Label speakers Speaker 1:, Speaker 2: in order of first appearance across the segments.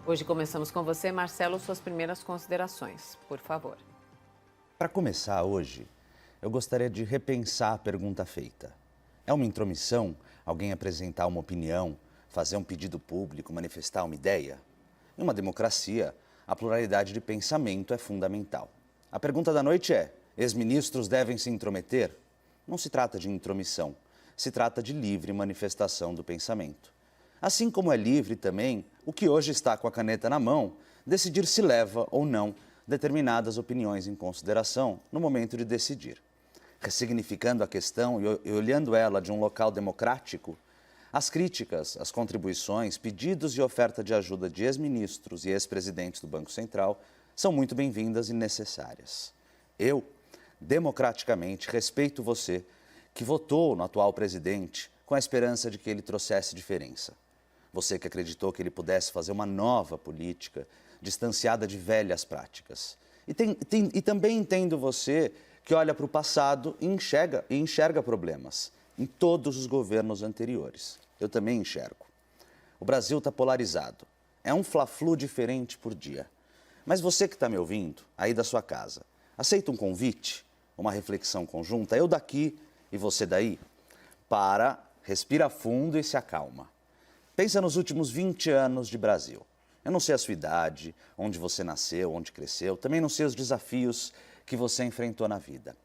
Speaker 1: Hoje começamos com você, Marcelo, suas primeiras considerações, por favor.
Speaker 2: Para começar hoje, eu gostaria de repensar a pergunta feita. É uma intromissão alguém apresentar uma opinião, fazer um pedido público, manifestar uma ideia? Em uma democracia, a pluralidade de pensamento é fundamental. A pergunta da noite é: ex-ministros devem se intrometer? Não se trata de intromissão, se trata de livre manifestação do pensamento. Assim como é livre também o que hoje está com a caneta na mão, decidir se leva ou não determinadas opiniões em consideração no momento de decidir. Ressignificando a questão e olhando ela de um local democrático, as críticas, as contribuições, pedidos e oferta de ajuda de ex-ministros e ex-presidentes do Banco Central são muito bem-vindas e necessárias. Eu, democraticamente, respeito você que votou no atual presidente com a esperança de que ele trouxesse diferença. Você que acreditou que ele pudesse fazer uma nova política, distanciada de velhas práticas. E também entendo você que olha para o passado e enxerga problemas em todos os governos anteriores. Eu também enxergo. O Brasil está polarizado. É um fla-flu diferente por dia. Mas você que está me ouvindo, aí da sua casa, aceita um convite, uma reflexão conjunta, eu daqui e você daí? Para, respira fundo e se acalma. Pensa nos últimos 20 anos de Brasil. Eu não sei a sua idade, onde você nasceu, onde cresceu, também não sei os desafios que você enfrentou na vida.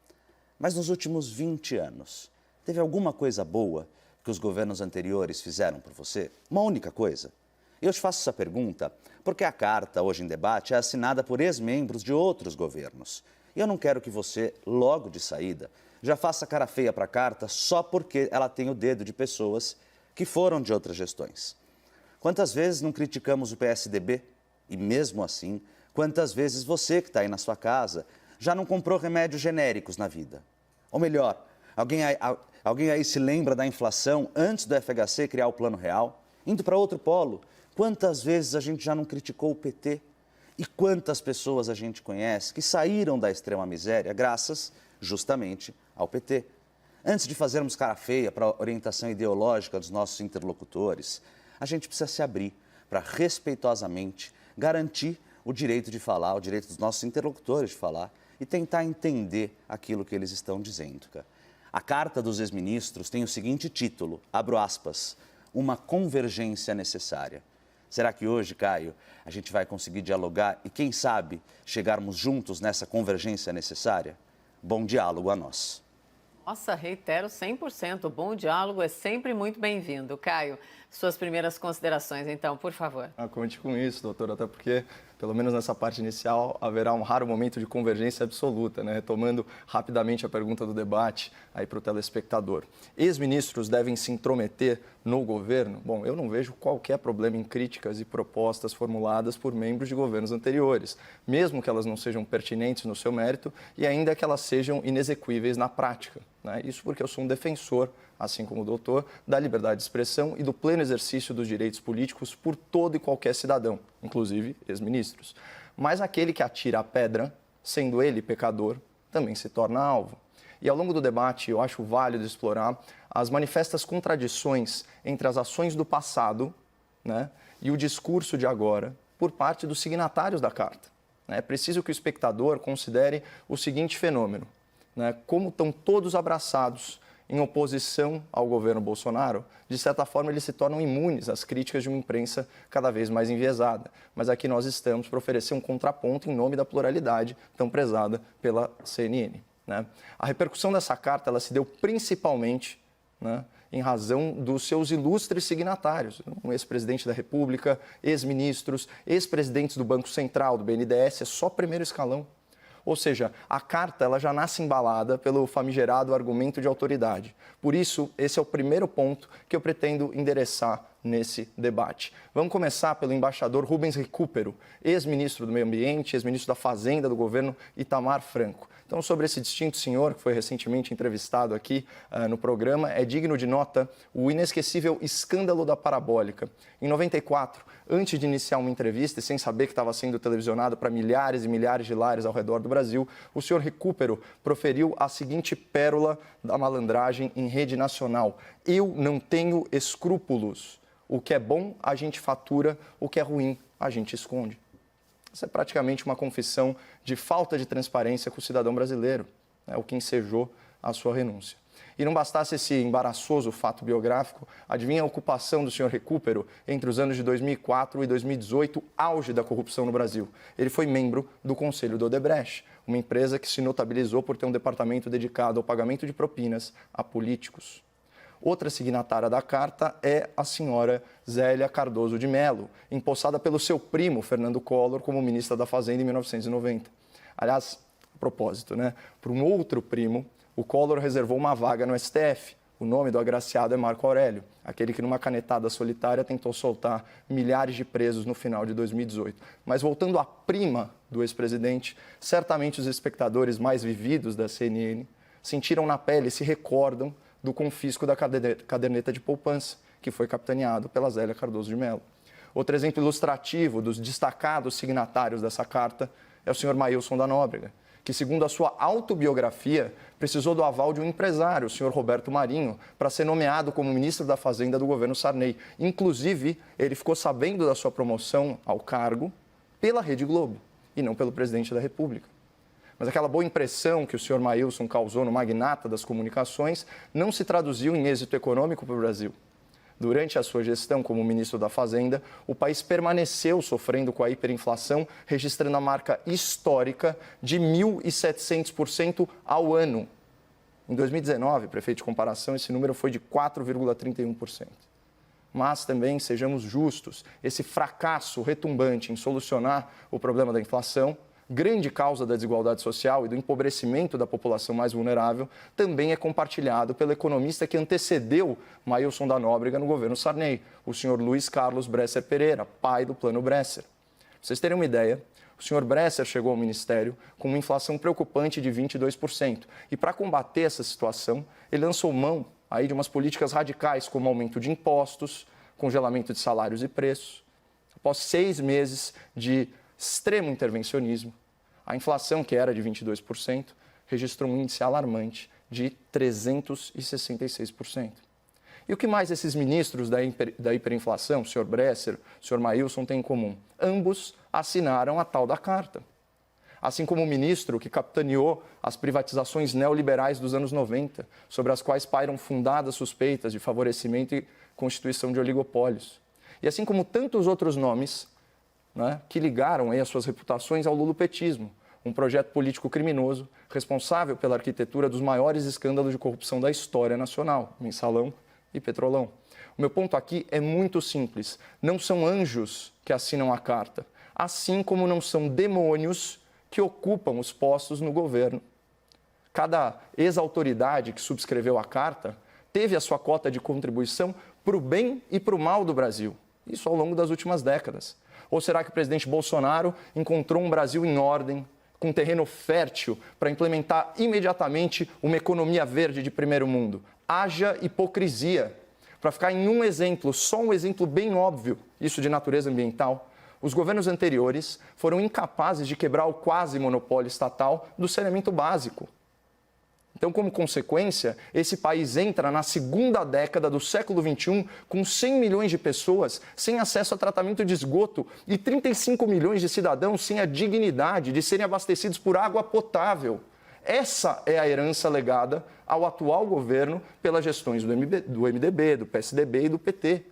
Speaker 2: Mas nos últimos 20 anos, teve alguma coisa boa que os governos anteriores fizeram por você? Uma única coisa? Eu te faço essa pergunta porque a carta, hoje em debate, é assinada por ex-membros de outros governos. E eu não quero que você, logo de saída, já faça cara feia para a carta só porque ela tem o dedo de pessoas que foram de outras gestões. Quantas vezes não criticamos o PSDB? E mesmo assim, quantas vezes você que está aí na sua casa já não comprou remédios genéricos na vida? Ou melhor, alguém aí se lembra da inflação antes do FHC criar o Plano Real? Indo para outro polo, quantas vezes a gente já não criticou o PT? E quantas pessoas a gente conhece que saíram da extrema miséria graças, justamente, ao PT? Antes de fazermos cara feia para a orientação ideológica dos nossos interlocutores, a gente precisa se abrir para respeitosamente garantir o direito de falar, o direito dos nossos interlocutores de falar e tentar entender aquilo que eles estão dizendo. A carta dos ex-ministros tem o seguinte título, abro aspas, uma convergência necessária. Será que hoje, Caio, a gente vai conseguir dialogar e, quem sabe, chegarmos juntos nessa convergência necessária? Bom diálogo a nós.
Speaker 1: Nossa, reitero 100%. O bom diálogo é sempre muito bem-vindo. Caio, suas primeiras considerações, então, por favor.
Speaker 3: Conte com isso, doutor, até porque, pelo menos nessa parte inicial, haverá um raro momento de convergência absoluta, né? Retomando rapidamente a pergunta do debate aí para o telespectador. Ex-ministros devem se intrometer no governo? Bom, eu não vejo qualquer problema em críticas e propostas formuladas por membros de governos anteriores, mesmo que elas não sejam pertinentes no seu mérito e ainda que elas sejam inexequíveis na prática, né? Isso porque eu sou um defensor, assim como o doutor, da liberdade de expressão e do pleno exercício dos direitos políticos por todo e qualquer cidadão, inclusive ex-ministros. Mas aquele que atira a pedra, sendo ele pecador, também se torna alvo. E ao longo do debate, eu acho válido explorar as manifestas contradições entre as ações do passado, né, e o discurso de agora por parte dos signatários da carta. É preciso que o espectador considere o seguinte fenômeno, né, como estão todos abraçados em oposição ao governo Bolsonaro, de certa forma eles se tornam imunes às críticas de uma imprensa cada vez mais enviesada. Mas aqui nós estamos para oferecer um contraponto em nome da pluralidade tão prezada pela CNN. Né? A repercussão dessa carta ela se deu principalmente, né, em razão dos seus ilustres signatários, um ex-presidente da República, ex-ministros, ex-presidentes do Banco Central, do BNDES, é só primeiro escalão. Ou seja, a carta ela já nasce embalada pelo famigerado argumento de autoridade. Por isso, esse é o primeiro ponto que eu pretendo endereçar nesse debate. Vamos começar pelo embaixador Rubens Recupero, ex-ministro do Meio Ambiente, ex-ministro da Fazenda do governo Itamar Franco. Então, sobre esse distinto senhor, que foi recentemente entrevistado aqui no programa, é digno de nota o inesquecível escândalo da parabólica. Em 94, antes de iniciar uma entrevista e sem saber que estava sendo televisionado para milhares e milhares de lares ao redor do Brasil, o senhor Recupero proferiu a seguinte pérola da malandragem em rede nacional: eu não tenho escrúpulos. O que é bom, a gente fatura, o que é ruim, a gente esconde. Isso é praticamente uma confissão de falta de transparência com o cidadão brasileiro, o que ensejou a sua renúncia. E não bastasse esse embaraçoso fato biográfico, adivinha a ocupação do senhor Recupero entre os anos de 2004 e 2018, auge da corrupção no Brasil. Ele foi membro do Conselho do Odebrecht, uma empresa que se notabilizou por ter um departamento dedicado ao pagamento de propinas a políticos. Outra signatária da carta é a senhora Zélia Cardoso de Mello, empossada pelo seu primo, Fernando Collor, como ministra da Fazenda em 1990. Aliás, a propósito, para um outro primo, o Collor reservou uma vaga no STF. O nome do agraciado é Marco Aurélio, aquele que numa canetada solitária tentou soltar milhares de presos no final de 2018. Mas voltando à prima do ex-presidente, certamente os espectadores mais vividos da CNN sentiram na pele e se recordam do confisco da caderneta de poupança, que foi capitaneado pela Zélia Cardoso de Mello. Outro exemplo ilustrativo dos destacados signatários dessa carta é o senhor Maílson da Nóbrega, que, segundo a sua autobiografia, precisou do aval de um empresário, o senhor Roberto Marinho, para ser nomeado como ministro da Fazenda do governo Sarney. Inclusive, ele ficou sabendo da sua promoção ao cargo pela Rede Globo e não pelo presidente da República. Mas aquela boa impressão que o senhor Maílson causou no magnata das comunicações não se traduziu em êxito econômico para o Brasil. Durante a sua gestão como ministro da Fazenda, o país permaneceu sofrendo com a hiperinflação, registrando a marca histórica de 1.700% ao ano. Em 2019, prefeito de comparação, esse número foi de 4,31%. Mas também, sejamos justos, esse fracasso retumbante em solucionar o problema da inflação, grande causa da desigualdade social e do empobrecimento da população mais vulnerável, também é compartilhado pelo economista que antecedeu Maílson da Nóbrega no governo Sarney, o senhor Luiz Carlos Bresser Pereira, pai do Plano Bresser. Pra vocês terem uma ideia, o senhor Bresser chegou ao ministério com uma inflação preocupante de 22%. E para combater essa situação, ele lançou mão aí de umas políticas radicais, como aumento de impostos, congelamento de salários e preços. Após 6 meses de extremo intervencionismo, a inflação, que era de 22%, registrou um índice alarmante de 366%. E o que mais esses ministros da hiperinflação, o senhor Bresser, o senhor Maílson, têm em comum? Ambos assinaram a tal da carta. Assim como o ministro que capitaneou as privatizações neoliberais dos anos 90, sobre as quais pairam fundadas suspeitas de favorecimento e constituição de oligopólios. E assim como tantos outros nomes, que ligaram aí as suas reputações ao lulopetismo, um projeto político criminoso responsável pela arquitetura dos maiores escândalos de corrupção da história nacional, Mensalão e Petrolão. O meu ponto aqui é muito simples. Não são anjos que assinam a carta, assim como não são demônios que ocupam os postos no governo. Cada ex-autoridade que subscreveu a carta teve a sua cota de contribuição para o bem e para o mal do Brasil. Isso ao longo das últimas décadas. Ou será que o presidente Bolsonaro encontrou um Brasil em ordem, com terreno fértil para implementar imediatamente uma economia verde de primeiro mundo? Haja hipocrisia. Para ficar em um exemplo, só um exemplo bem óbvio, isso de natureza ambiental, os governos anteriores foram incapazes de quebrar o quase monopólio estatal do saneamento básico. Então, como consequência, esse país entra na segunda década do século XXI com 100 milhões de pessoas sem acesso a tratamento de esgoto e 35 milhões de cidadãos sem a dignidade de serem abastecidos por água potável. Essa é a herança legada ao atual governo pelas gestões do MDB, do PSDB e do PT.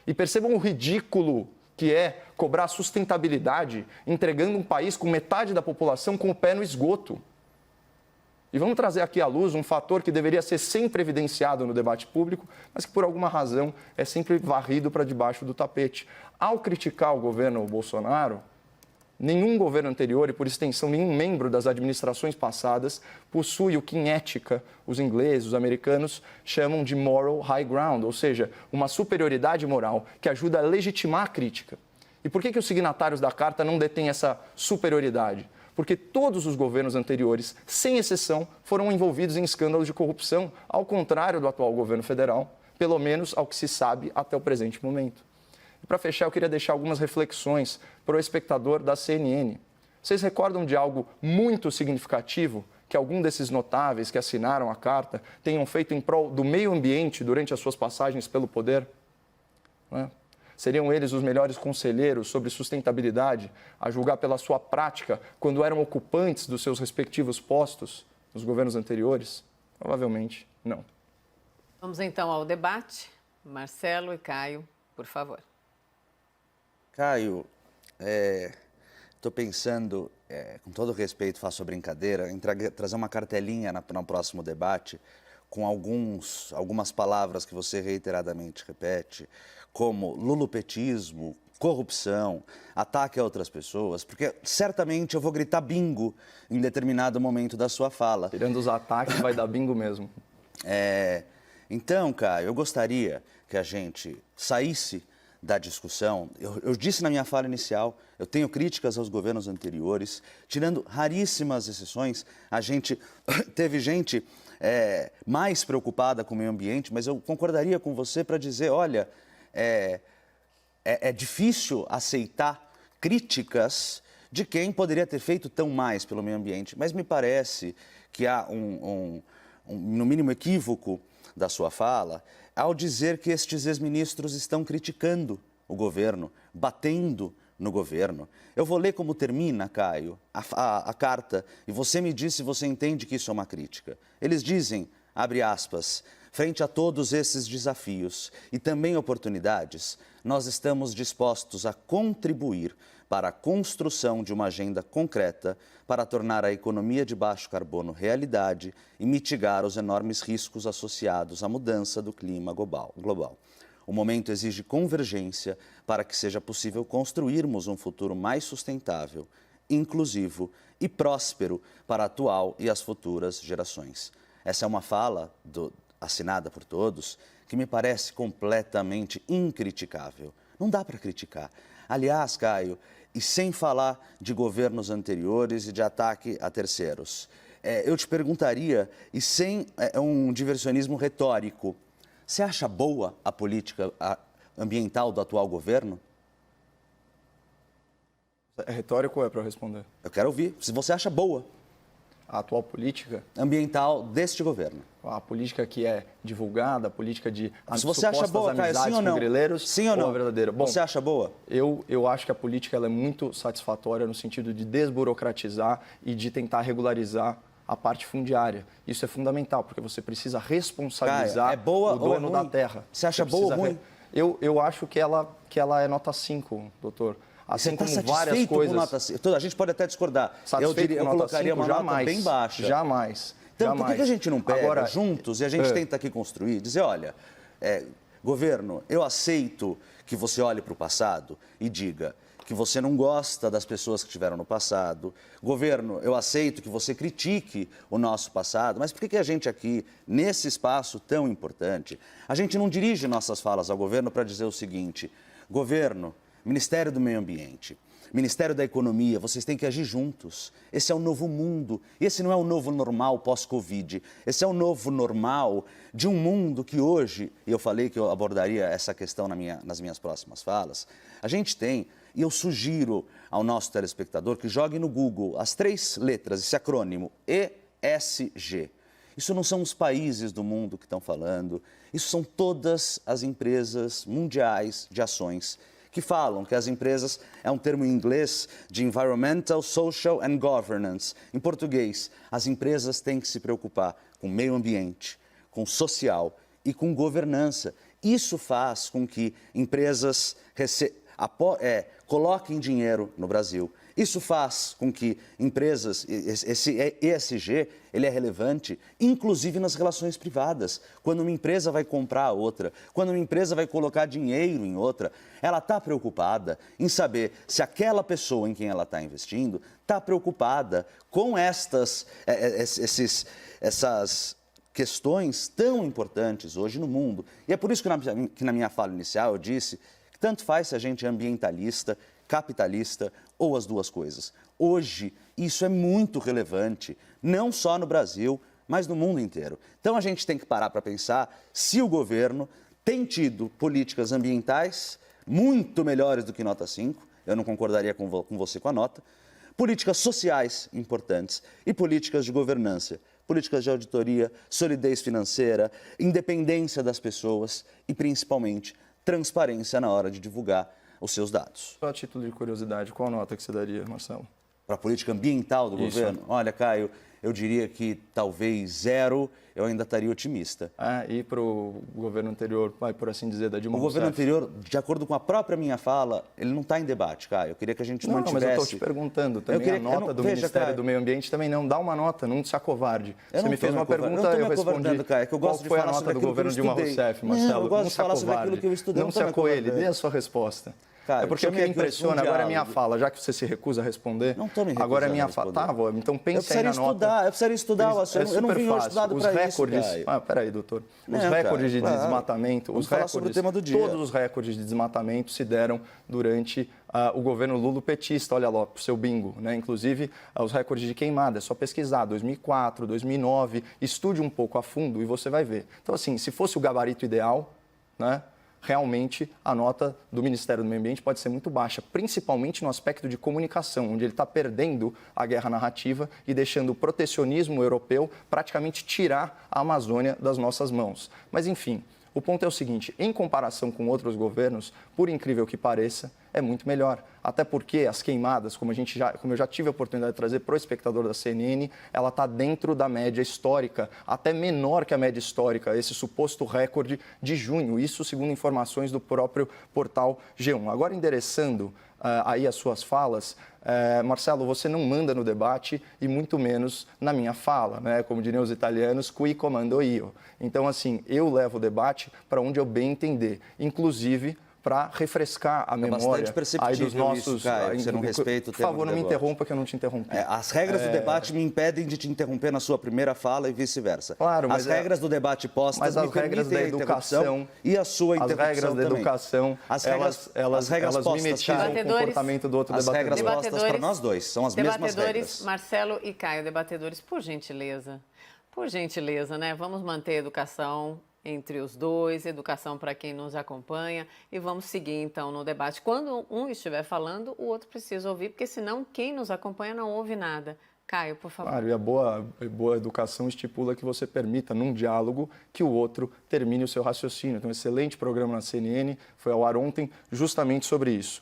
Speaker 3: E percebam o ridículo que é cobrar sustentabilidade entregando um país com metade da população com o pé no esgoto. E vamos trazer aqui à luz um fator que deveria ser sempre evidenciado no debate público, mas que por alguma razão é sempre varrido para debaixo do tapete. Ao criticar o governo Bolsonaro, nenhum governo anterior e, por extensão, nenhum membro das administrações passadas possui o que em ética os ingleses, os americanos, chamam de moral high ground, ou seja, uma superioridade moral que ajuda a legitimar a crítica. E por que os signatários da carta não detêm essa superioridade? Porque todos os governos anteriores, sem exceção, foram envolvidos em escândalos de corrupção, ao contrário do atual governo federal, pelo menos ao que se sabe até o presente momento. E para fechar, eu queria deixar algumas reflexões para o espectador da CNN. Vocês recordam de algo muito significativo que algum desses notáveis que assinaram a carta tenham feito em prol do meio ambiente durante as suas passagens pelo poder? Seriam eles os melhores conselheiros sobre sustentabilidade, a julgar pela sua prática quando eram ocupantes dos seus respectivos postos nos governos anteriores? Provavelmente não.
Speaker 1: Vamos então ao debate. Marcelo e Caio, por favor.
Speaker 2: Caio, estou pensando, com todo respeito, faço a brincadeira, em trazer uma cartelinha no próximo debate com algumas palavras que você reiteradamente repete, como lulopetismo, corrupção, ataque a outras pessoas, porque certamente eu vou gritar bingo em determinado momento da sua fala.
Speaker 3: Tirando os ataques, vai dar bingo mesmo.
Speaker 2: Então, Caio, eu gostaria que a gente saísse da discussão. Eu disse na minha fala inicial, eu tenho críticas aos governos anteriores, tirando raríssimas exceções, teve gente mais preocupada com o meio ambiente, mas eu concordaria com você para dizer, olha, é difícil aceitar críticas de quem poderia ter feito tão mais pelo meio ambiente, mas me parece que há no mínimo, equívoco da sua fala, ao dizer que estes ex-ministros estão criticando o governo, batendo no governo. Eu vou ler como termina, Caio, a carta, e você me diz se você entende que isso é uma crítica. Eles dizem, abre aspas, frente a todos esses desafios e também oportunidades, nós estamos dispostos a contribuir para a construção de uma agenda concreta para tornar a economia de baixo carbono realidade e mitigar os enormes riscos associados à mudança do clima global. O momento exige convergência para que seja possível construirmos um futuro mais sustentável, inclusivo e próspero para a atual e as futuras gerações. Essa é uma fala assinada por todos que me parece completamente incriticável. Não dá para criticar. Aliás, Caio, e sem falar de governos anteriores e de ataque a terceiros, eu te perguntaria, e sem um diversionismo retórico, você acha boa a política ambiental do atual governo?
Speaker 3: É retórico ou é para eu responder?
Speaker 2: Eu quero ouvir, se você acha boa.
Speaker 3: A atual política?
Speaker 2: Ambiental deste governo.
Speaker 3: A política que é divulgada, a política de
Speaker 2: se você acha boa, Caio, sim ou não?
Speaker 3: Grileiros,
Speaker 2: sim ou não?
Speaker 3: A verdadeira? Bom,
Speaker 2: você acha boa?
Speaker 3: Eu acho que a política ela é muito satisfatória no sentido de desburocratizar e de tentar regularizar a parte fundiária. Isso é fundamental, porque você precisa responsabilizar
Speaker 2: Caio, é boa
Speaker 3: o dono
Speaker 2: ou é
Speaker 3: da
Speaker 2: ruim?
Speaker 3: terra.
Speaker 2: Você acha boa ou ruim?
Speaker 3: Eu acho que ela é nota 5, doutor. Assim como várias coisas.
Speaker 2: Com nota 5? A gente pode até discordar. Eu colocaria uma nota bem baixa.
Speaker 3: Jamais.
Speaker 2: Então,
Speaker 3: jamais.
Speaker 2: por que a gente não pega juntos e a gente tenta aqui construir, dizer, olha, governo, eu aceito que você olhe para o passado e diga que você não gosta das pessoas que estiveram no passado. Governo, eu aceito que você critique o nosso passado, mas por que a gente aqui, nesse espaço tão importante, a gente não dirige nossas falas ao governo para dizer o seguinte, governo, Ministério do Meio Ambiente, Ministério da Economia, vocês têm que agir juntos. Esse é o novo mundo. Esse não é o novo normal pós-Covid. Esse é o novo normal de um mundo que hoje, e eu falei que eu abordaria essa questão nas minhas próximas falas, a gente tem, e eu sugiro ao nosso telespectador que jogue no Google as 3 letras, esse acrônimo, ESG. Isso não são os países do mundo que estão falando, isso são todas as empresas mundiais de ações que falam que as empresas, é um termo em inglês de Environmental, Social and Governance. Em português, as empresas têm que se preocupar com o meio ambiente, com o social e com governança. Isso faz com que empresas coloquem dinheiro no Brasil. Isso faz com que empresas, esse ESG, ele é relevante, inclusive nas relações privadas. Quando uma empresa vai comprar outra, quando uma empresa vai colocar dinheiro em outra, ela está preocupada em saber se aquela pessoa em quem ela está investindo está preocupada com essas questões tão importantes hoje no mundo. E é por isso que na minha fala inicial eu disse que tanto faz se a gente é ambientalista, capitalista ou as duas coisas. Hoje, isso é muito relevante, não só no Brasil, mas no mundo inteiro. Então, a gente tem que parar para pensar se o governo tem tido políticas ambientais muito melhores do que nota 5, eu não concordaria com você com a nota, políticas sociais importantes e políticas de governança, políticas de auditoria, solidez financeira, independência das pessoas e, principalmente, transparência na hora de divulgar os seus dados.
Speaker 3: Só a título de curiosidade, qual nota que você daria, Marcelo?
Speaker 2: Para a política ambiental do governo? Olha, Caio, eu diria que talvez 0, eu ainda estaria otimista.
Speaker 3: E para o governo anterior, por assim dizer, da Dilma
Speaker 2: O
Speaker 3: Rousseff?
Speaker 2: governo anterior, de acordo com a própria minha fala, ele não está em debate, Caio. Eu queria que a gente mantivesse...
Speaker 3: Não, mas eu estou te perguntando também, a nota do Ministério do Meio Ambiente também não dá uma nota, não se acovarde. Você me fez uma pergunta, eu respondi.
Speaker 2: Caio, que eu gosto
Speaker 3: qual foi a nota do governo Dilma Rousseff, Marcelo?
Speaker 2: Eu gosto de falar sobre aquilo que eu estudei.
Speaker 3: Não se acoelhe, dê a sua resposta. Cara, porque o que me impressiona, agora é a minha fala, já que você se recusa a responder,
Speaker 2: não estou me recusando
Speaker 3: agora é a minha fala. Tá, então pense aí na nota.
Speaker 2: Eu precisaria estudar o assunto, eu não vim hoje estudado para isso, Caio.
Speaker 3: Peraí, doutor. Os recordes de desmatamento, todos os recordes de desmatamento se deram durante o governo lulopetista, olha lá, o seu bingo, né? Inclusive os recordes de queimada, é só pesquisar, 2004, 2009, estude um pouco a fundo e você vai ver. Então, assim, se fosse o gabarito ideal, né? Realmente a nota do Ministério do Meio Ambiente pode ser muito baixa, principalmente no aspecto de comunicação, onde ele está perdendo a guerra narrativa e deixando o protecionismo europeu praticamente tirar a Amazônia das nossas mãos. Mas, enfim, o ponto é o seguinte, em comparação com outros governos, por incrível que pareça, é muito melhor. Até porque as queimadas, como eu já tive a oportunidade de trazer para o espectador da CNN, ela está dentro da média histórica, até menor que a média histórica, esse suposto recorde de junho, isso segundo informações do próprio portal G1. Agora, endereçando aí as suas falas, Marcelo, você não manda no debate e muito menos na minha fala, né? Como diriam os italianos, qui comando io. Então, assim, eu levo o debate para onde eu bem entender, inclusive para refrescar a memória aí dos nossos...
Speaker 2: Isso, Caio, você não respeita o
Speaker 3: tempo. Por favor, não me interrompa que eu não te interrompi.
Speaker 2: As regras do debate me impedem de te interromper na sua primeira fala e vice-versa.
Speaker 3: Claro, mas
Speaker 2: as regras do debate postas
Speaker 3: me permitem a interrupção
Speaker 2: e a sua interrupção
Speaker 3: também. As regras da educação, elas mimetizam o comportamento do outro debatedor.
Speaker 2: As regras postas para nós dois, são as mesmas regras.
Speaker 1: Debatedores, Marcelo e Caio, debatedores, por gentileza, né? Vamos manter a educação entre os dois, educação para quem nos acompanha e vamos seguir então no debate. Quando um estiver falando, o outro precisa ouvir, porque senão quem nos acompanha não ouve nada. Caio, por favor.
Speaker 3: Claro, e a boa educação estipula que você permita, num diálogo, que o outro termine o seu raciocínio. Então, um excelente programa na CNN, foi ao ar ontem, justamente sobre isso.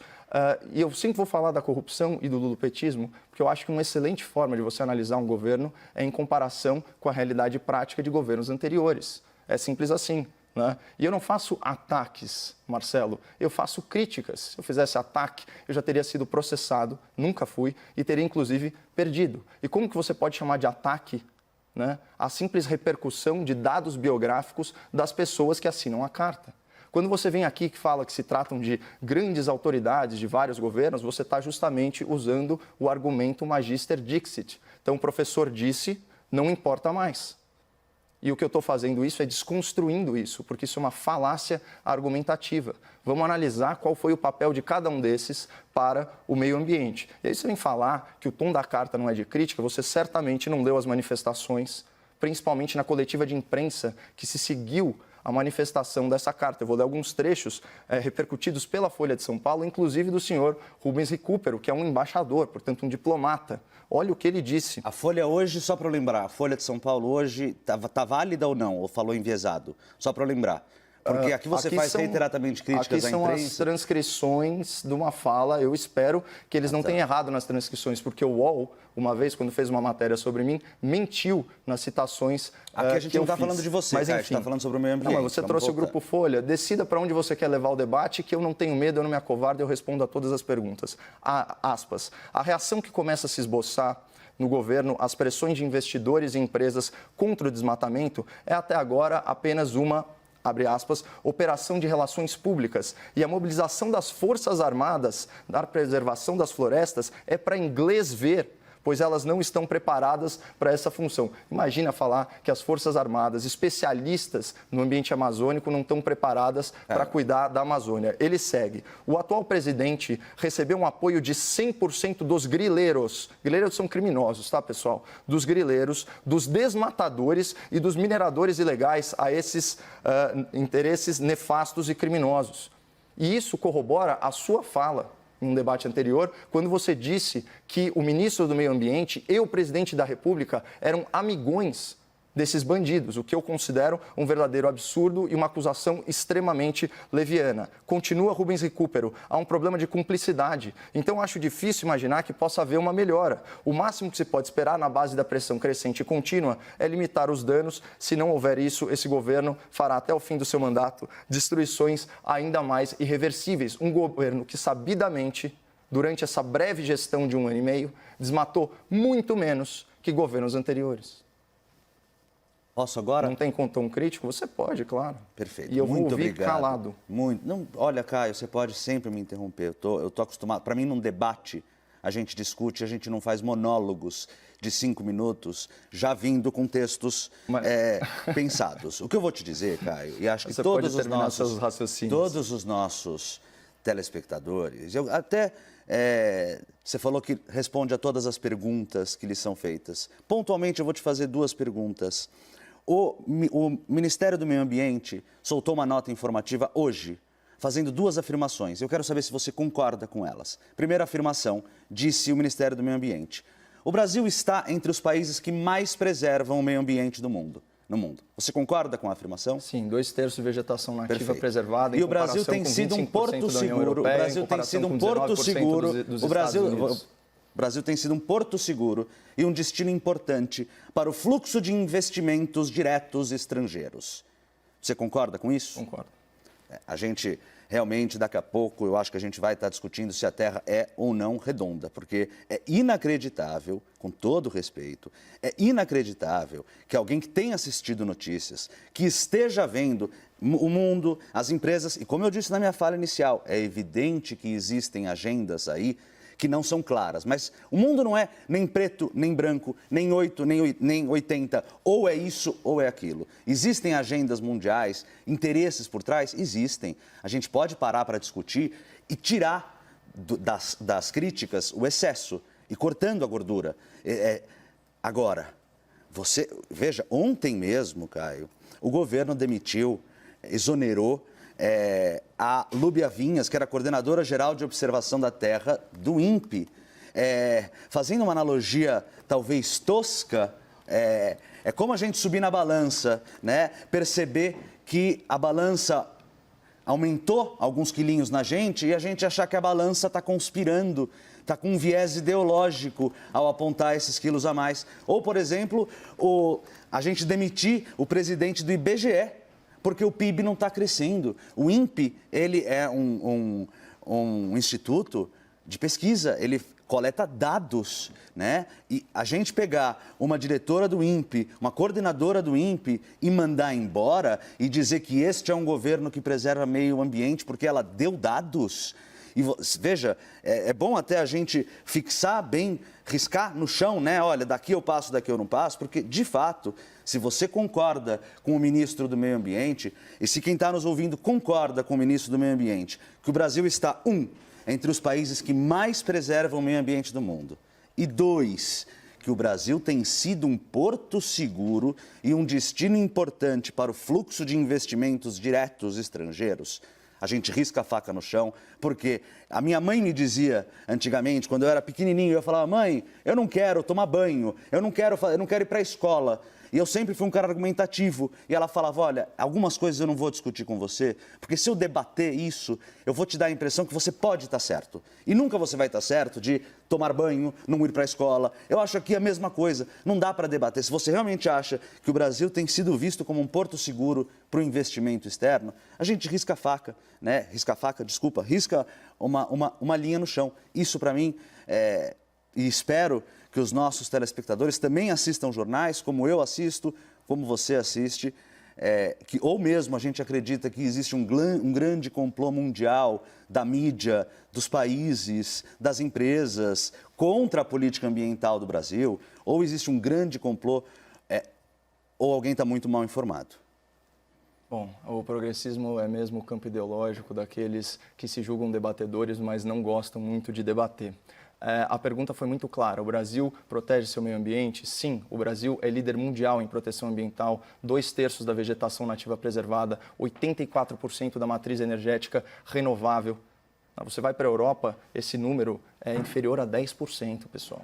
Speaker 3: E eu sempre vou falar da corrupção e do lulopetismo, porque eu acho que uma excelente forma de você analisar um governo é em comparação com a realidade prática de governos anteriores. É simples assim, né? E eu não faço ataques, Marcelo, eu faço críticas. Se eu fizesse ataque, eu já teria sido processado, nunca fui, e teria inclusive perdido. E como que você pode chamar de ataque, né, a simples repercussão de dados biográficos das pessoas que assinam a carta? Quando você vem aqui que fala que se tratam de grandes autoridades de vários governos, você está justamente usando o argumento Magister Dixit. Então, o professor disse, não importa mais. E o que eu estou fazendo isso é desconstruindo isso, porque isso é uma falácia argumentativa. Vamos analisar qual foi o papel de cada um desses para o meio ambiente. E aí você vem falar que o tom da carta não é de crítica, você certamente não leu as manifestações, principalmente na coletiva de imprensa que se seguiu a manifestação dessa carta. Eu vou ler alguns trechos repercutidos pela Folha de São Paulo, inclusive do senhor Rubens Recupero, que é um embaixador, portanto um diplomata. Olha o que ele disse.
Speaker 2: A Folha hoje, só para eu lembrar, a Folha de São Paulo hoje está válida ou não? Ou falou enviesado? Só para eu lembrar. Porque aqui você faz reiteradamente críticas à imprensa.
Speaker 3: Aqui são as transcrições de uma fala. Eu espero que eles não tenham errado nas transcrições, porque o UOL, uma vez, quando fez uma matéria sobre mim, mentiu nas citações
Speaker 2: aqui a gente não está falando de você,
Speaker 3: mas, enfim,
Speaker 2: a gente está falando sobre o meio ambiente.
Speaker 3: Não, mas você trouxe o Grupo Folha. Decida para onde você quer levar o debate, que eu não tenho medo, eu não me acovardo, eu respondo a todas as perguntas. Aspas. A reação que começa a se esboçar no governo, as pressões de investidores e empresas contra o desmatamento é até agora apenas uma, abre aspas, operação de relações públicas. E a mobilização das Forças Armadas da preservação das florestas é para inglês ver, pois elas não estão preparadas para essa função. Imagina falar que as Forças Armadas, especialistas no ambiente amazônico, não estão preparadas para cuidar da Amazônia. Ele segue. O atual presidente recebeu um apoio de 100% dos grileiros. Grileiros são criminosos, tá, pessoal? Dos grileiros, dos desmatadores e dos mineradores ilegais a esses interesses nefastos e criminosos. E isso corrobora a sua fala em um debate anterior, quando você disse que o ministro do Meio Ambiente e o presidente da República eram amigões desses bandidos, o que eu considero um verdadeiro absurdo e uma acusação extremamente leviana. Continua Rubens Recupero, há um problema de cumplicidade, então acho difícil imaginar que possa haver uma melhora. O máximo que se pode esperar na base da pressão crescente e contínua é limitar os danos. Se não houver isso, esse governo fará até o fim do seu mandato destruições ainda mais irreversíveis. Um governo que sabidamente, durante essa breve gestão de 1 ano e meio, desmatou muito menos que governos anteriores.
Speaker 2: Posso agora?
Speaker 3: Não tem tom crítico? Você pode, claro.
Speaker 2: Perfeito.
Speaker 3: E eu
Speaker 2: Muito
Speaker 3: vou ouvir
Speaker 2: obrigado.
Speaker 3: calado.
Speaker 2: Muito. Não, olha, Caio, você pode sempre me interromper. Eu tô acostumado. Para mim, num debate, a gente discute, a gente não faz monólogos de 5 minutos, já vindo com textos pensados. O que eu vou te dizer, Caio, e acho que
Speaker 3: você
Speaker 2: todos
Speaker 3: pode terminar seus raciocínios.
Speaker 2: Todos os nossos telespectadores, você falou que responde a todas as perguntas que lhes são feitas. Pontualmente, eu vou te fazer 2 perguntas. O Ministério do Meio Ambiente soltou uma nota informativa hoje, fazendo 2 afirmações. Eu quero saber se você concorda com elas. Primeira afirmação, disse o Ministério do Meio Ambiente: o Brasil está entre os países que mais preservam o meio ambiente no mundo. Você concorda com a afirmação?
Speaker 3: Sim, 2/3 de vegetação nativa
Speaker 2: Perfeito.
Speaker 3: preservada.
Speaker 2: E o Brasil tem sido um porto seguro. O Brasil tem sido um porto seguro. O Brasil tem sido um porto seguro e um destino importante para o fluxo de investimentos diretos estrangeiros. Você concorda com isso?
Speaker 3: Concordo.
Speaker 2: A gente realmente, daqui a pouco, eu acho que a gente vai estar discutindo se a Terra é ou não redonda, porque é inacreditável, com todo respeito, é inacreditável que alguém que tenha assistido notícias, que esteja vendo o mundo, as empresas, e como eu disse na minha fala inicial, é evidente que existem agendas aí que não são claras, mas o mundo não é nem preto, nem branco, nem 8, nem 80, ou é isso ou é aquilo. Existem agendas mundiais, interesses por trás? Existem. A gente pode parar para discutir e tirar das críticas o excesso, e cortando a gordura. Agora, veja, ontem mesmo, Caio, o governo demitiu, exonerou a Lúbia Vinhas, que era coordenadora geral de observação da Terra do INPE. Fazendo uma analogia talvez tosca, é como a gente subir na balança, né? Perceber que a balança aumentou alguns quilinhos na gente e a gente achar que a balança está conspirando, está com um viés ideológico ao apontar esses quilos a mais. Ou, por exemplo, a gente demitir o presidente do IBGE, porque o PIB não está crescendo. O INPE, ele é um instituto de pesquisa, ele coleta dados, né? E a gente pegar uma diretora do INPE, uma coordenadora do INPE e mandar embora e dizer que este é um governo que preserva meio ambiente porque ela deu dados. E veja, é bom até a gente fixar bem, riscar no chão, né? Olha, daqui eu passo, daqui eu não passo, porque, de fato, se você concorda com o ministro do Meio Ambiente, e se quem está nos ouvindo concorda com o ministro do Meio Ambiente, que o Brasil está, entre os países que mais preservam o meio ambiente do mundo, e 2, que o Brasil tem sido um porto seguro e um destino importante para o fluxo de investimentos diretos estrangeiros, a gente risca a faca no chão, porque a minha mãe me dizia antigamente, quando eu era pequenininho, eu falava: mãe, eu não quero tomar banho, eu não quero ir para a escola. E eu sempre fui um cara argumentativo. E ela falava: olha, algumas coisas eu não vou discutir com você, porque se eu debater isso, eu vou te dar a impressão que você pode estar certo. E nunca você vai estar certo de tomar banho, não ir para a escola. Eu acho aqui a mesma coisa. Não dá para debater. Se você realmente acha que o Brasil tem sido visto como um porto seguro para o investimento externo, a gente risca a faca, né? Risca uma linha no chão. Isso, para mim, e espero que os nossos telespectadores também assistam jornais, como eu assisto, como você assiste, ou mesmo a gente acredita que existe um grande complô mundial da mídia, dos países, das empresas, contra a política ambiental do Brasil, ou existe um grande complô, ou alguém está muito mal informado.
Speaker 3: Bom, o progressismo é mesmo o campo ideológico daqueles que se julgam debatedores, mas não gostam muito de debater. A pergunta foi muito clara. O Brasil protege seu meio ambiente? Sim, o Brasil é líder mundial em proteção ambiental, 2/3 da vegetação nativa preservada, 84% da matriz energética renovável. Você vai para a Europa, esse número é inferior a 10%, pessoal.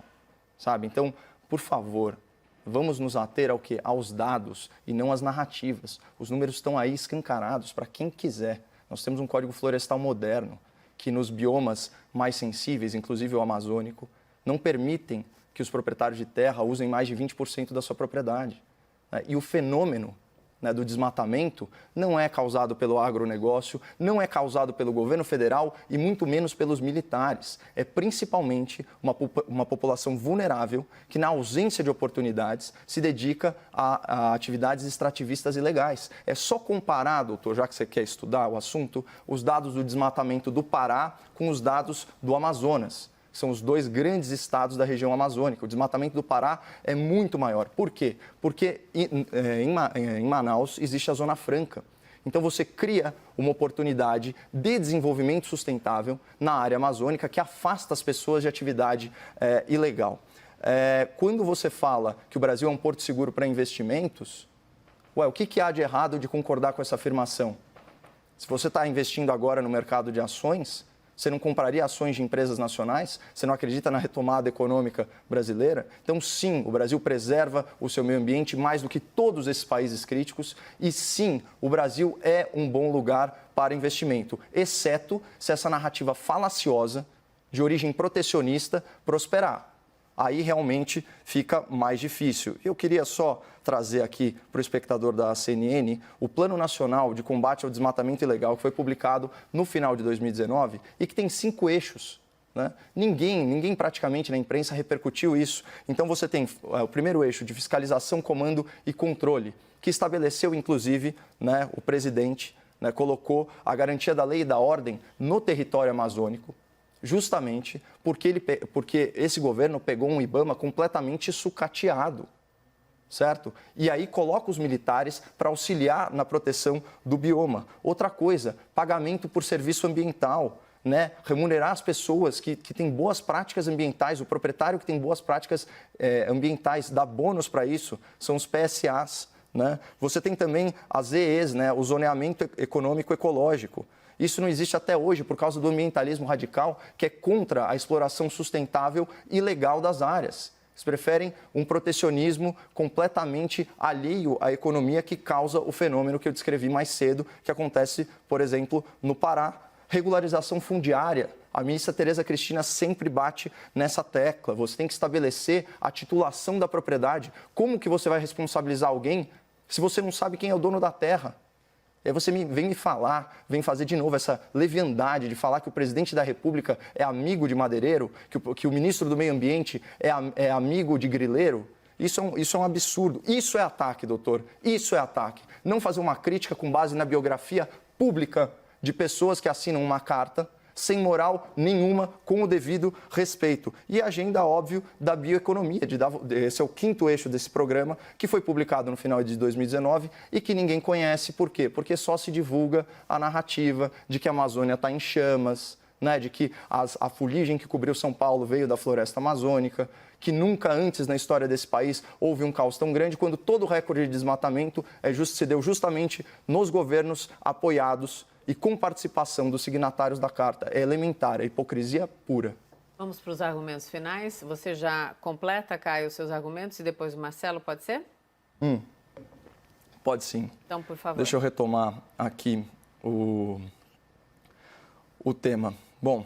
Speaker 3: Sabe? Então, por favor, Vamos nos ater ao quê? Aos dados e não às narrativas. Os números estão aí escancarados para quem quiser. Nós temos um Código Florestal moderno que nos biomas mais sensíveis, inclusive o amazônico, não permitem que os proprietários de terra usem mais de 20% da sua propriedade. E o fenômeno, né, do desmatamento não é causado pelo agronegócio, não é causado pelo governo federal e muito menos pelos militares. É principalmente uma população vulnerável que, na ausência de oportunidades, se dedica a atividades extrativistas ilegais. É só comparar, doutor, já que você quer estudar o assunto, os dados do desmatamento do Pará com os dados do Amazonas. São os dois grandes estados da região amazônica. O desmatamento do Pará é muito maior. Por quê? Porque em Manaus existe a Zona Franca. Então você cria uma oportunidade de desenvolvimento sustentável na área amazônica que afasta as pessoas de atividade ilegal. Quando você fala que o Brasil é um porto seguro para investimentos, o que há de errado de concordar com essa afirmação? Se você está investindo agora no mercado de ações, você não compraria ações de empresas nacionais? Você não acredita na retomada econômica brasileira? Então, sim, o Brasil preserva o seu meio ambiente mais do que todos esses países críticos. E, sim, o Brasil é um bom lugar para investimento, exceto se essa narrativa falaciosa, de origem protecionista, prosperar. Aí realmente fica mais difícil. Eu queria só trazer aqui para o espectador da CNN o Plano Nacional de Combate ao Desmatamento Ilegal, que foi publicado no final de 2019 e que tem 5 eixos. Né? Ninguém praticamente na imprensa repercutiu isso. Então você tem o primeiro eixo de fiscalização, comando e controle, que estabeleceu, inclusive, né, o presidente, né, colocou a garantia da lei e da ordem no território amazônico, justamente porque esse governo pegou um IBAMA completamente sucateado, certo? E aí coloca os militares para auxiliar na proteção do bioma. Outra coisa, pagamento por serviço ambiental, né? Remunerar as pessoas que têm boas práticas ambientais, o proprietário que tem boas práticas ambientais, dá bônus para isso, são os PSAs, né? Você tem também as ZEs, né? O zoneamento econômico ecológico. Isso não existe até hoje por causa do ambientalismo radical, que é contra a exploração sustentável e legal das áreas. Eles preferem um protecionismo completamente alheio à economia que causa o fenômeno que eu descrevi mais cedo, que acontece, por exemplo, no Pará. Regularização fundiária. A ministra Tereza Cristina sempre bate nessa tecla. Você tem que estabelecer a titulação da propriedade. Como que você vai responsabilizar alguém se você não sabe quem é o dono da terra? E aí você vem me falar, vem fazer de novo essa leviandade de falar que o presidente da República é amigo de madeireiro, que o ministro do Meio Ambiente é amigo de grileiro. Isso é um absurdo. Isso é ataque, doutor. Isso é ataque. Não fazer uma crítica com base na biografia pública de pessoas que assinam uma carta sem moral nenhuma, com o devido respeito. E a agenda, óbvio, da bioeconomia. Esse é o 5º eixo desse programa, que foi publicado no final de 2019 e que ninguém conhece. Por quê? Porque só se divulga a narrativa de que a Amazônia está em chamas, né? De que a fuligem que cobriu São Paulo veio da floresta amazônica, que nunca antes na história desse país houve um caos tão grande, quando todo o recorde de desmatamento se deu justamente nos governos apoiados e com participação dos signatários da Carta. É elementar, é hipocrisia pura.
Speaker 1: Vamos para os argumentos finais. Você já completa, Caio, os seus argumentos e depois o Marcelo, pode ser?
Speaker 3: Pode sim.
Speaker 1: Então, por favor.
Speaker 3: Deixa eu retomar aqui o tema. Bom,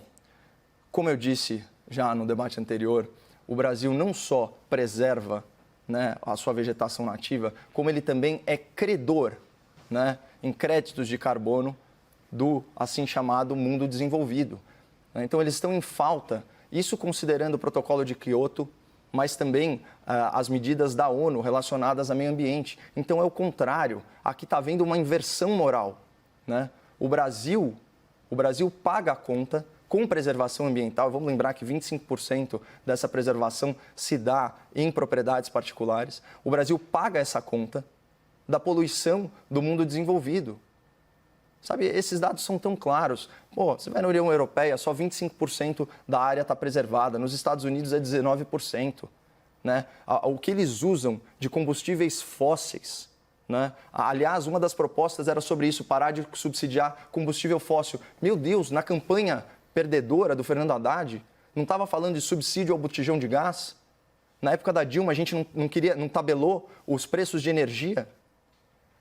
Speaker 3: como eu disse já no debate anterior, o Brasil não só preserva, né, a sua vegetação nativa, como ele também é credor, né, em créditos de carbono do assim chamado mundo desenvolvido. Então, eles estão em falta, isso considerando o protocolo de Kyoto, mas também as medidas da ONU relacionadas ao meio ambiente. Então, é o contrário. Aqui está havendo uma inversão moral, né? O Brasil paga a conta com preservação ambiental. Vamos lembrar que 25% dessa preservação se dá em propriedades particulares. O Brasil paga essa conta da poluição do mundo desenvolvido. Sabe, esses dados são tão claros. Você vai na União Europeia, só 25% da área está preservada. Nos Estados Unidos é 19%. Né? O que eles usam de combustíveis fósseis. Né? Aliás, uma das propostas era sobre isso, parar de subsidiar combustível fóssil. Meu Deus, na campanha perdedora do Fernando Haddad, não estava falando de subsídio ao botijão de gás? Na época da Dilma, a gente não tabelou os preços de energia.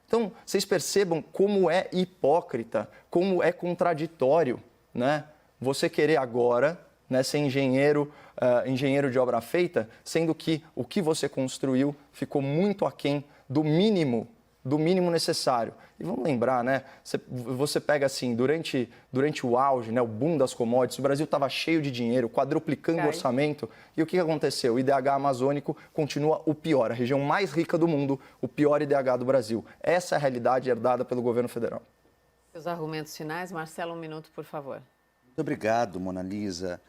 Speaker 3: Então, vocês percebam como é hipócrita, como é contraditório, né? Você querer agora, né, ser engenheiro de obra feita, sendo que o que você construiu ficou muito aquém do mínimo necessário. E vamos lembrar, né? Você pega assim, durante o auge, né, o boom das commodities, o Brasil estava cheio de dinheiro, quadruplicando o orçamento. E o que aconteceu? O IDH amazônico continua o pior, a região mais rica do mundo, o pior IDH do Brasil. Essa é a realidade herdada pelo governo federal.
Speaker 1: Os argumentos finais, Marcelo, um minuto, por favor.
Speaker 2: Muito obrigado, Mona Lisa.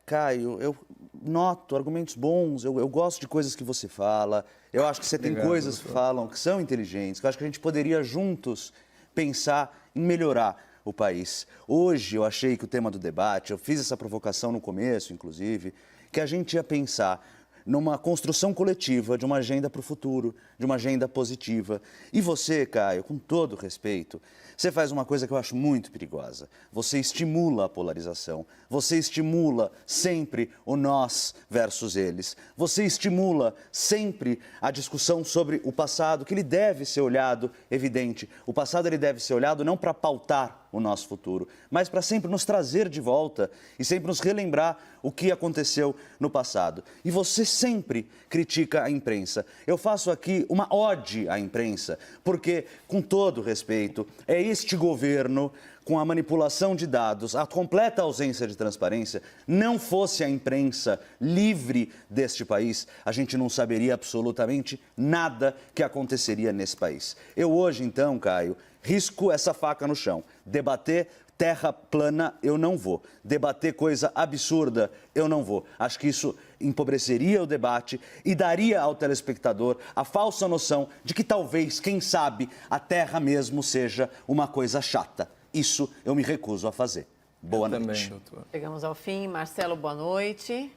Speaker 2: Caio, eu noto argumentos bons, eu gosto de coisas que você fala, eu acho que você tem coisas que falam que são inteligentes, que eu acho que a gente poderia juntos pensar em melhorar o país. Hoje eu achei que o tema do debate, eu fiz essa provocação no começo, inclusive, que a gente ia pensar numa construção coletiva de uma agenda para o futuro, de uma agenda positiva. E você, Caio, com todo respeito, você faz uma coisa que eu acho muito perigosa. Você estimula a polarização, você estimula sempre o nós versus eles, você estimula sempre a discussão sobre o passado, que ele deve ser olhado, evidente. O passado ele deve ser olhado não para pautar o nosso futuro, mas para sempre nos trazer de volta e sempre nos relembrar o que aconteceu no passado. E você sempre critica a imprensa. Eu faço aqui uma ode à imprensa, porque, com todo respeito, é este governo, com a manipulação de dados, a completa ausência de transparência, não fosse a imprensa livre deste país, a gente não saberia absolutamente nada que aconteceria nesse país. Eu hoje, então, Caio, risco essa faca no chão. Debater terra plana, eu não vou. Debater coisa absurda, eu não vou. Acho que isso empobreceria o debate e daria ao telespectador a falsa noção de que talvez, quem sabe, a terra mesmo seja uma coisa chata. Isso eu me recuso a fazer. Boa noite.
Speaker 3: Também, doutor.
Speaker 1: Chegamos ao fim. Marcelo, boa noite.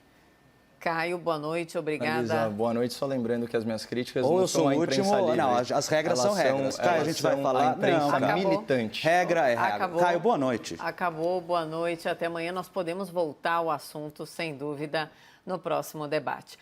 Speaker 1: Caio, boa noite, obrigada.
Speaker 3: Elisa, boa noite. Só lembrando que as minhas críticas
Speaker 2: ou
Speaker 3: não
Speaker 2: eu sou
Speaker 3: são
Speaker 2: o
Speaker 3: à
Speaker 2: último,
Speaker 3: imprensa livre.
Speaker 2: não, as regras são regras. Caio, a gente vai falar.
Speaker 3: A imprensa
Speaker 2: não,
Speaker 3: militante.
Speaker 2: Regra é regra.
Speaker 1: Acabou.
Speaker 2: Caio, boa noite.
Speaker 1: Acabou, boa noite. Até amanhã nós podemos voltar ao assunto, sem dúvida, no próximo debate.